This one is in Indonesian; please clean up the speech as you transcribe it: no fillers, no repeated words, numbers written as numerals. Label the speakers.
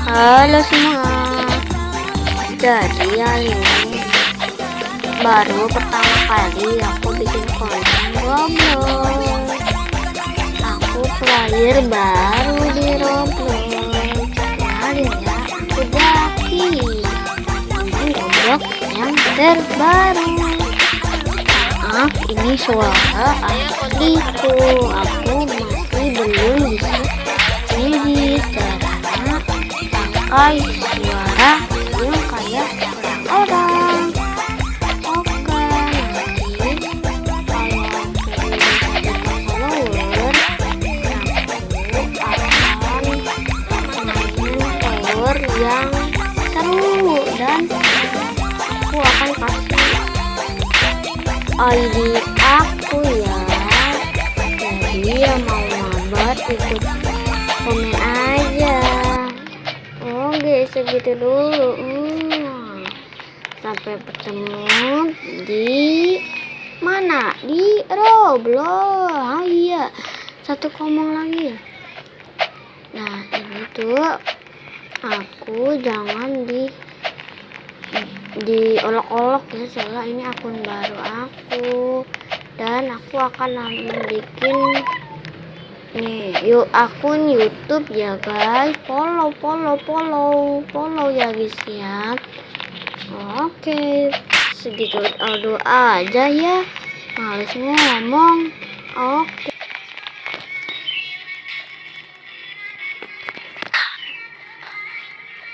Speaker 1: Halo semua. Jadi hari ini baru pertama kali aku bikin konten Roblox. Aku player baru di Roblox. Kenalin ya, aku Jaki. Ini Roblox yang terbaru. Maaf, ini suara asliku. Aku masih belum bisa edit karena pakai suara yang kayak orang-orang. Oke, nanti kalau aku jadi follower, aku akan mainin tower yang seru dan aku akan kasih ID aku ya. Jadi yang mau mabar ikut komen aja. Oke, segitu dulu. Sampai bertemu di mana? Di Roblox. Ah iya, satu ngomong lagi. Nah, ini tuh aku jangan diolok-olok ya, soalnya ini akun baru aku dan aku akan bikin yuk akun YouTube ya guys. Follow ya guys ya. Oke, segitu doa aja ya, males ngomong. Oke.